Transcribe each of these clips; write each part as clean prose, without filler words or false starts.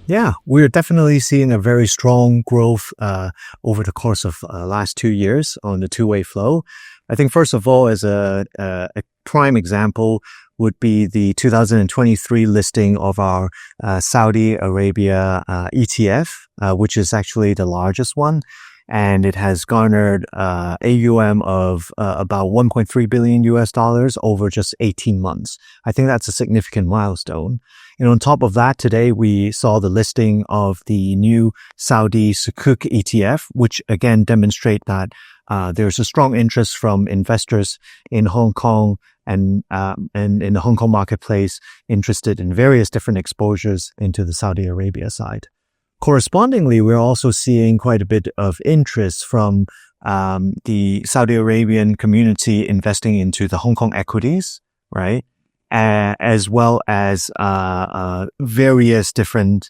Yeah, we're definitely seeing a very strong growth over the course of last 2 years on the two-way flow. I think first of all, as a prime example would be the 2023 listing of our Saudi Arabia ETF, which is actually the largest one. And it has garnered AUM of about 1.3 billion US dollars over just 18 months. I think that's a significant milestone. And on top of that, today we saw the listing of the new Saudi Sukuk ETF, which again demonstrate that there's a strong interest from investors in Hong Kong and in the Hong Kong marketplace interested in various different exposures into the Saudi Arabia side. Correspondingly, we're also seeing quite a bit of interest from the Saudi Arabian community investing into the Hong Kong equities, right? As well as various different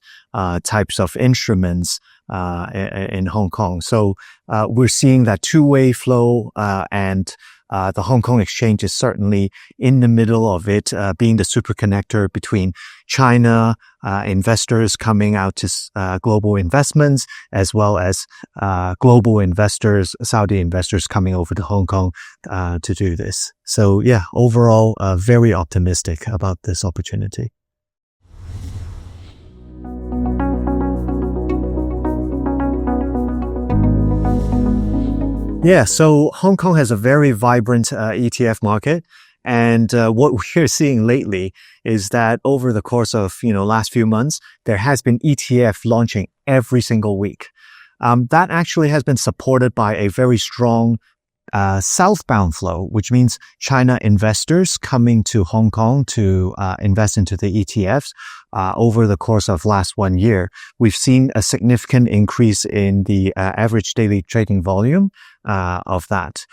types of instruments in Hong Kong. So we're seeing that two-way flow, and the Hong Kong exchange is certainly in the middle of it, being the super connector between China investors coming out to global investments, as well as global investors, Saudi investors coming over to Hong Kong to do this. So yeah, overall, very optimistic about this opportunity. Yeah, so Hong Kong has a very vibrant ETF market. And what we're seeing lately is that over the course of, last few months, there has been ETF launching every single week. That actually has been supported by a very strong southbound flow, which means China investors coming to Hong Kong to invest into the ETFs over the course of last 1 year. We've seen a significant increase in the average daily trading volume of that.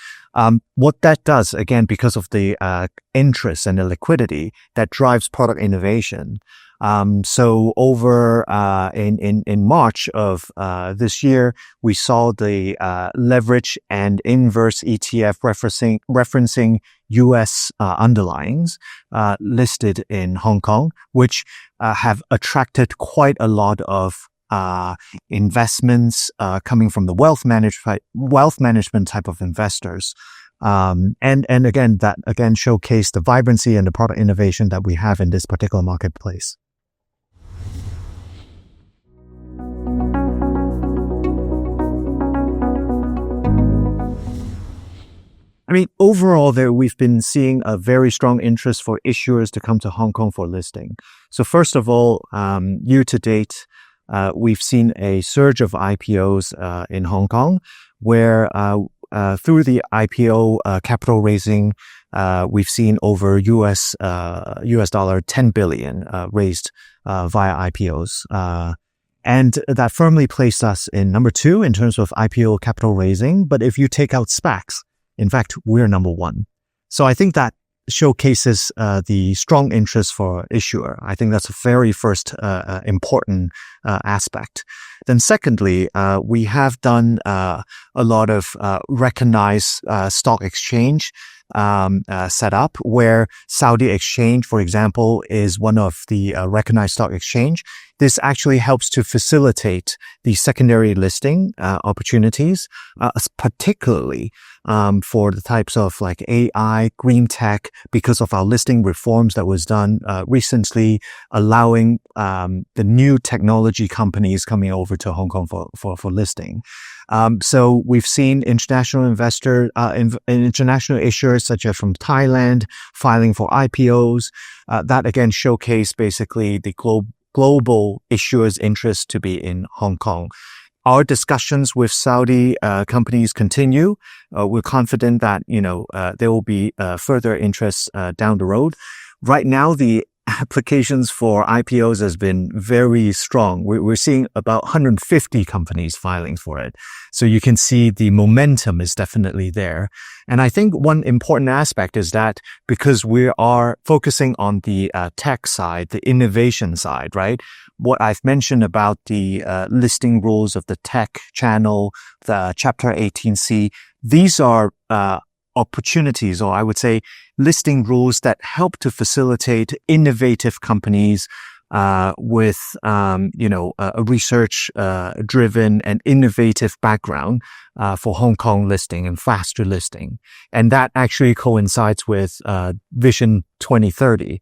What that does, again, because of the interest and the liquidity, that drives product innovation. So over in March of this year, we saw the leverage and inverse ETF referencing US underlyings listed in Hong Kong, which have attracted quite a lot of investments coming from the wealth management type of investors. And again, that again showcased the vibrancy and the product innovation that we have in this particular marketplace. I mean, overall, we've been seeing a very strong interest for issuers to come to Hong Kong for listing. So first of all, year to date, we've seen a surge of IPOs in Hong Kong, where through the IPO capital raising, we've seen over US dollar 10 billion raised via IPOs. And that firmly placed us in number 2 in terms of IPO capital raising. But if you take out SPACs, in fact, we're number 1. So I think that showcases the strong interest for issuer. I think that's a very first important aspect. Then secondly, we have done a lot of recognized stock exchange set up, where Saudi Exchange, for example, is one of the recognized stock exchange. This actually helps to facilitate the secondary listing opportunities, particularly for the types of like AI, green tech, because of our listing reforms that was done recently, allowing the new technology companies coming over to Hong Kong for listing. So we've seen international international issuers such as from Thailand filing for IPOs. That again showcase basically the global issuers' interest to be in Hong Kong. Our discussions with Saudi companies continue. We're confident that there will be further interest down the road. Right now, the applications for IPOs has been very strong. We're seeing about 150 companies filing for it. So you can see the momentum is definitely there. And I think one important aspect is that because we are focusing on the tech side, the innovation side, right? What I've mentioned about the listing rules of the tech channel, the Chapter 18C, these are opportunities, or I would say listing rules that help to facilitate innovative companies with, a research-driven and innovative background for Hong Kong listing and faster listing. And that actually coincides with Vision 2030,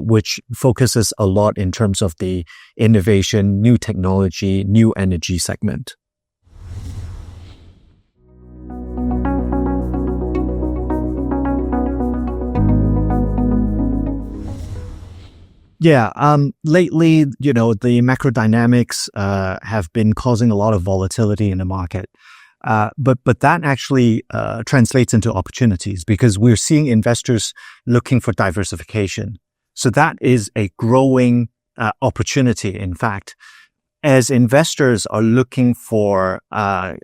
which focuses a lot in terms of the innovation, new technology, new energy segment. Yeah, lately, the macro dynamics have been causing a lot of volatility in the market. But that actually translates into opportunities because we're seeing investors looking for diversification. So that is a growing opportunity, in fact. As investors are looking for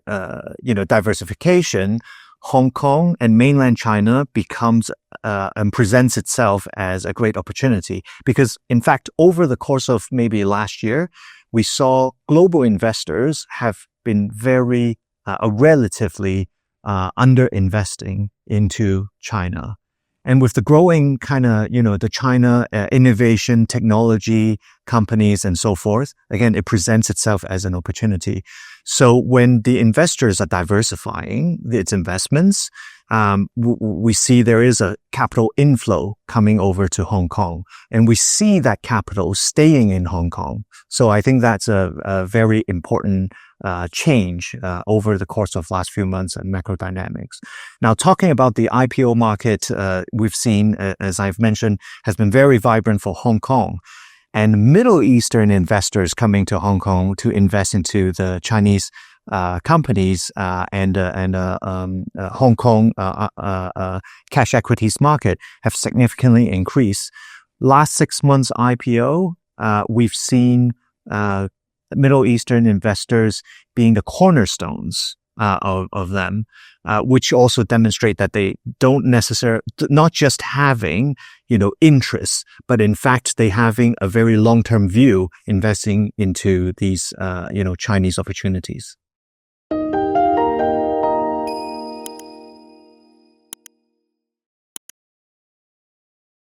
diversification, Hong Kong and mainland China becomes and presents itself as a great opportunity because, in fact, over the course of maybe last year, we saw global investors have been very relatively under-investing into China. And with the growing kind of, the China innovation, technology companies and so forth, again, it presents itself as an opportunity. So when the investors are diversifying its investments, we see there is a capital inflow coming over to Hong Kong, and we see that capital staying in Hong Kong. So I think that's a very important change over the course of last few months and macro dynamics. Now, talking about the IPO market, we've seen, as I've mentioned, has been very vibrant for Hong Kong. And Middle Eastern investors coming to Hong Kong to invest into the Chinese companies and Hong Kong cash equities market have significantly increased. Last 6 months IPO, we've seen Middle Eastern investors being the cornerstones of them, which also demonstrate that they don't necessarily, not just having, interests, but in fact, they having a very long-term view investing into these, Chinese opportunities.